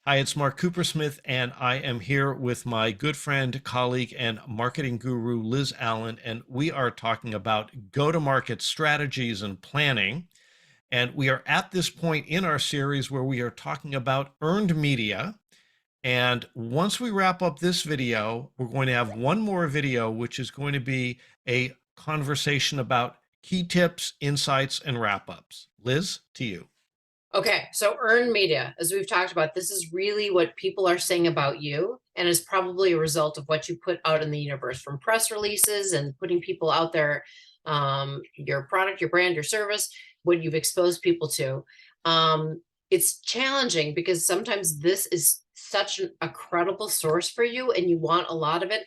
Hi, it's Mark Coopersmith, and I am here with my good friend, colleague, and marketing guru, Liz Allen, and we are talking about go-to-market strategies and planning. And we are at this point in our series where we are talking about earned media. And once we wrap up this video, we're going to have one more video, which is going to be a conversation about key tips, insights, and wrap-ups. Liz, to you. Okay, so earned media, as we've talked about, this is really what people are saying about you, and is probably a result of what you put out in the universe from press releases and putting people out there, your product, your brand, your service, what you've exposed people to. It's challenging because sometimes this is such a credible source for you and you want a lot of it,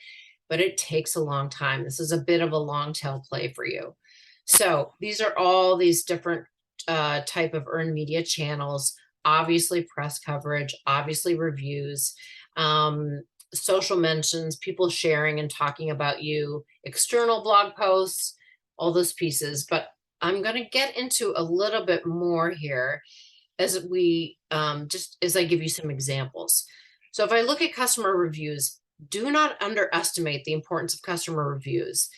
but it takes a long time. This is a bit of a long tail play for you. So these are all these different type of earned media channels, obviously press coverage, obviously reviews, um, social mentions, people sharing and talking about you, external blog posts, all those pieces. But I'm going to get into a little bit more here as we just as I give you some examples. So if I look at customer reviews, do not underestimate the importance of customer reviews.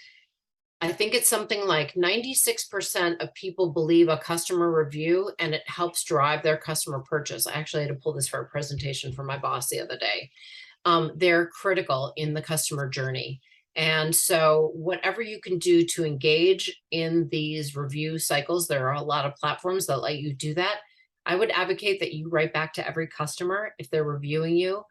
I think it's something like 96% of people believe a customer review and it helps drive their customer purchase. I actually had to pull this for a presentation for my boss the other day. They're critical in the customer journey. And so whatever you can do to engage in these review cycles, there are a lot of platforms that let you do that. I would advocate that you write back to every customer if they're reviewing you,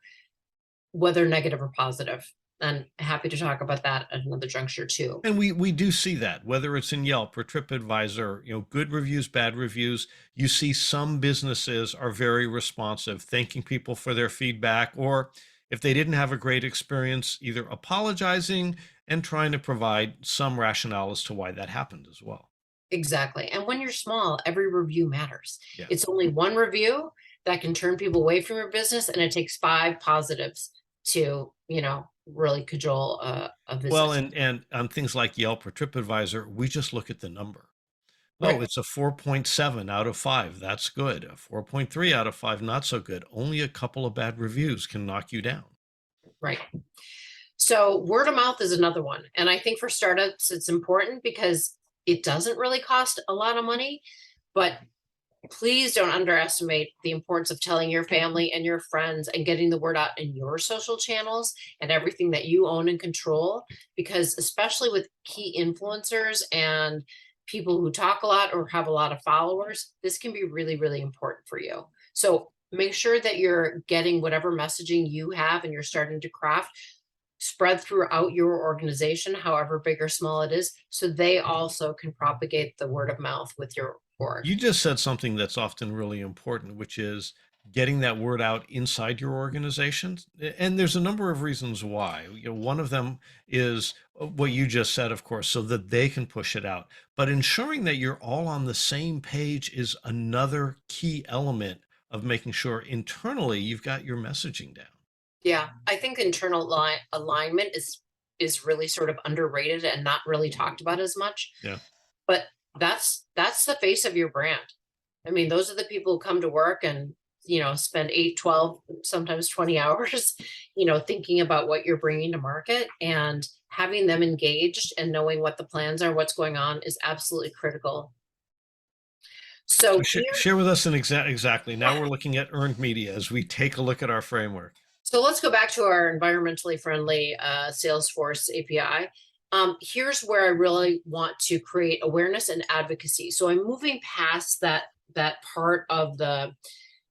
whether negative or positive. And happy to talk about that at another juncture too. And we do see that, whether it's in Yelp or TripAdvisor, good reviews, bad reviews. You see some businesses are very responsive, thanking people for their feedback, or if they didn't have a great experience, either apologizing and trying to provide some rationale as to why that happened as well. Exactly. And when you're small, every review matters. Yeah. It's only one review that can turn people away from your business, and it takes five positives to, really cajole a Well, visit. and on things like Yelp or TripAdvisor, we just look at the number. Oh, Right. it's a 4.7 out of 5. That's good. A 4.3 out of 5, not so good. Only a couple of bad reviews can knock you down. Right. So word of mouth is another one. And I think for startups, it's important because it doesn't really cost a lot of money, but please don't underestimate the importance of telling your family and your friends and getting the word out in your social channels and everything that you own and control. Because especially with key influencers and people who talk a lot or have a lot of followers, this can be really, really important for you. So make sure that you're getting whatever messaging you have and you're starting to craft spread throughout your organization, however big or small it is, so they also can propagate the word of mouth with your org. You just said something that's often really important, which is getting that word out inside your organization. And there's a number of reasons why. One of them is what you just said, of course, so that they can push it out. But ensuring that you're all on the same page is another key element of making sure internally you've got your messaging down. Yeah, I think internal alignment is really sort of underrated and not really talked about as much. Yeah. But that's the face of your brand. I mean, those are the people who come to work and spend 8, 12, sometimes 20 hours, thinking about what you're bringing to market, and having them engaged and knowing what the plans are, what's going on is absolutely critical. So So here, share with us exactly. Now we're looking at earned media as we take a look at our framework. so let's go back to our environmentally friendly Salesforce API. Here's where I really want to create awareness and advocacy. So I'm moving past that part of the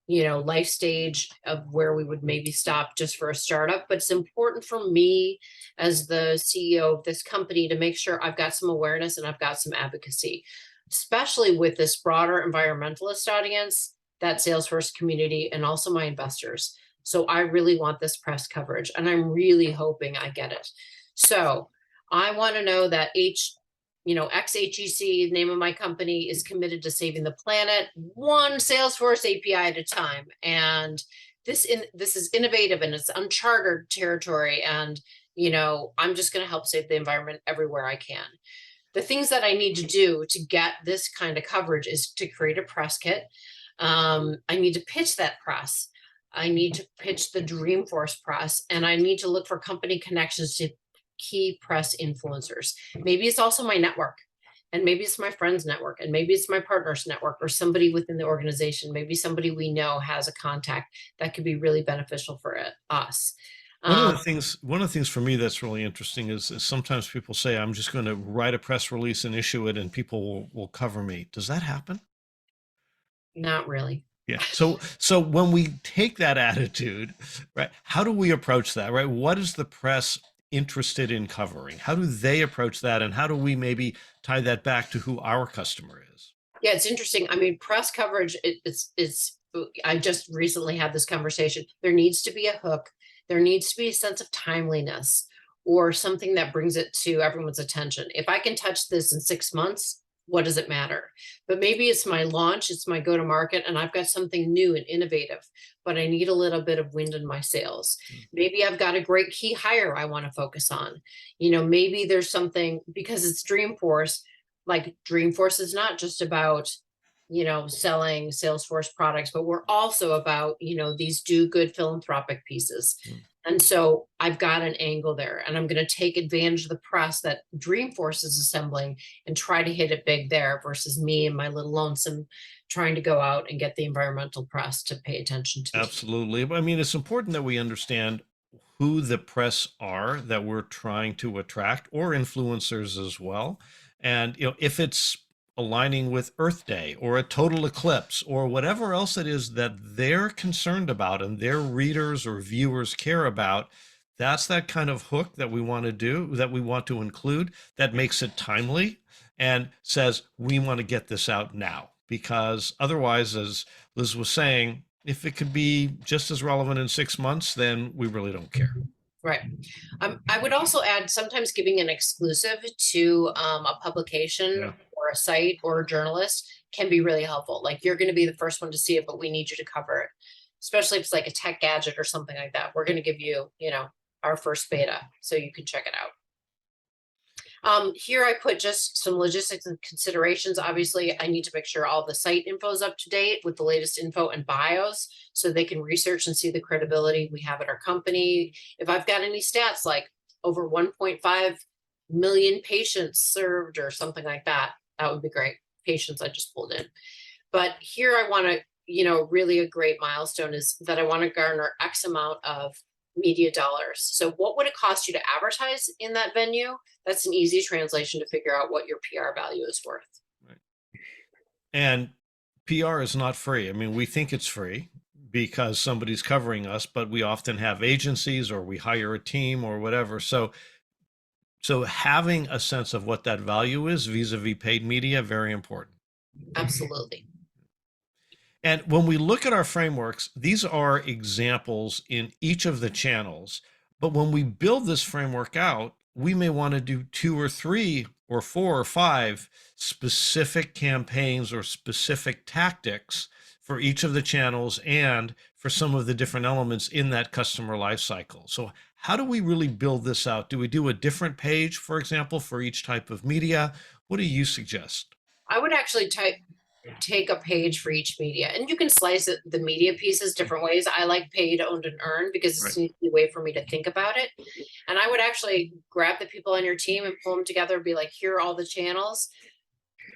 life stage of where we would maybe stop just for a startup. But it's important for me as the CEO of this company to make sure I've got some awareness and I've got some advocacy, especially with this broader environmentalist audience, that Salesforce community, and also my investors. So I really want this press coverage, and I'm really hoping I get it. So I want to know that XHEC, name of my company, is committed to saving the planet one Salesforce API at a time. And this is innovative and it's uncharted territory. And I'm just going to help save the environment everywhere I can. The things that I need to do to get this kind of coverage is to create a press kit. I need to pitch that press. I need to pitch the Dreamforce press, and I need to look for company connections to key press influencers. Maybe it's also my network, and maybe it's my friend's network, and maybe it's my partner's network, or somebody within the organization. Maybe somebody we know has a contact that could be really beneficial for us. Um, One of the things for me that's really interesting is sometimes people say, I'm just going to write a press release and issue it and people will cover me. Does that happen? Not really. Yeah. So when we take that attitude, right, how do we approach that, right? What is the press interested in covering? How do they approach that? And how do we maybe tie that back to who our customer is? Yeah, it's interesting. I mean, press coverage, it's I just recently had this conversation. There needs to be a hook. There needs to be a sense of timeliness or something that brings it to everyone's attention. If I can touch this in 6 months, what does it matter? But maybe it's my launch, it's my go to market, and I've got something new and innovative, but I need a little bit of wind in my sails. Maybe I've got a great key hire I want to focus on. Maybe there's something because it's Dreamforce. Like Dreamforce is not just about, selling Salesforce products, but we're also about, these do good philanthropic pieces. Mm. And so I've got an angle there, and I'm going to take advantage of the press that Dreamforce is assembling and try to hit it big there versus me and my little lonesome trying to go out and get the environmental press to pay attention to me. Absolutely. I mean, it's important that we understand who the press are that we're trying to attract, or influencers as well. And, if it's aligning with Earth Day or a total eclipse or whatever else it is that they're concerned about and their readers or viewers care about, that's that kind of hook that we want to do, that we want to include, that makes it timely and says, we want to get this out now. Because otherwise, as Liz was saying, if it could be just as relevant in 6 months, then we really don't care. Right. I would also add sometimes giving an exclusive to a publication Yeah. or a site or a journalist can be really helpful. Like you're going to be the first one to see it, but we need you to cover it, especially if it's like a tech gadget or something like that. We're going to give you, our first beta so you can check it out. Here I put just some logistics and considerations. Obviously, I need to make sure all the site info is up to date with the latest info and bios so they can research and see the credibility we have at our company. If I've got any stats like over 1.5 million patients served or something like that, that would be great. Patients I just pulled in. But here I want to, really a great milestone is that I want to garner X amount of media dollars. So what would it cost you to advertise in that venue? That's an easy translation to figure out what your PR value is worth. Right. And PR is not free. I mean, we think it's free because somebody's covering us, but we often have agencies or we hire a team or whatever. So having a sense of what that value is vis-a-vis paid media, very important. Absolutely. And when we look at our frameworks, these are examples in each of the channels. But when we build this framework out, we may want to do 2 or 3 or 4 or 5 specific campaigns or specific tactics for each of the channels and for some of the different elements in that customer life cycle. So how do we really build this out? Do we do a different page, for example, for each type of media? What do you suggest? I would actually take a page for each media, and you can slice it, the media pieces different ways. I like paid, owned, and earned because Right. it's an easy way for me to think about it. And I would actually grab the people on your team and pull them together and be like, here are all the channels.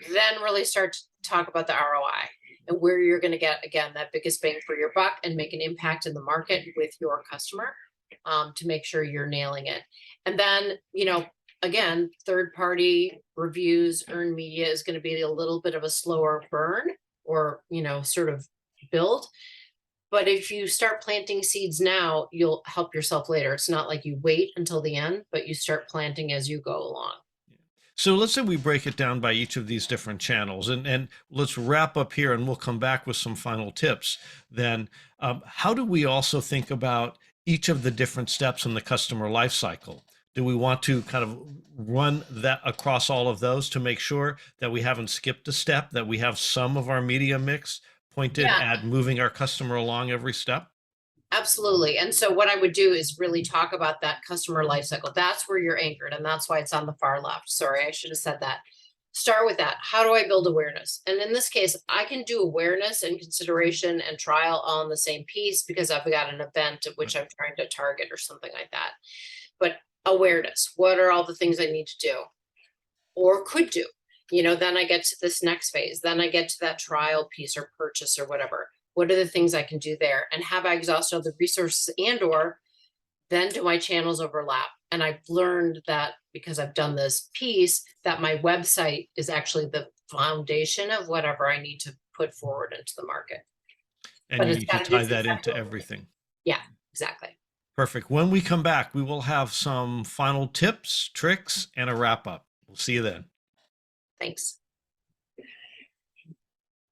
Then really start to talk about the ROI and where you're going to get, again, that biggest bang for your buck and make an impact in the market with your customer, to make sure you're nailing it. And then, again, third party reviews, earned media is going to be a little bit of a slower burn or, sort of build. But if you start planting seeds now, you'll help yourself later. It's not like you wait until the end, but you start planting as you go along. So let's say we break it down by each of these different channels, and let's wrap up here and we'll come back with some final tips. Then how do we also think about each of the different steps in the customer life cycle? Do we want to kind of run that across all of those to make sure that we haven't skipped a step, that we have some of our media mix pointed Yeah, at moving our customer along every step? absolutely. And so what I would do is really talk about that customer life cycle. That's where you're anchored, and that's why it's on the far left. Sorry, I should have said that. start with that. How do I build awareness? And in this case, I can do awareness and consideration and trial all in the same piece because I've got an event at which I'm trying to target or something like that. But awareness, what are all the things I need to do or could do? Then I get to this next phase. Then I get to that trial piece or purchase or whatever. What are the things I can do there? And have I exhausted all the resources or then do my channels overlap? And I've learned that because I've done this piece, that my website is actually the foundation of whatever I need to put forward into the market. And But you it's need to got to be tie that into successful. everything. Yeah, exactly. Perfect. When we come back, we will have some final tips, tricks, and a wrap up. We'll see you then. Thanks.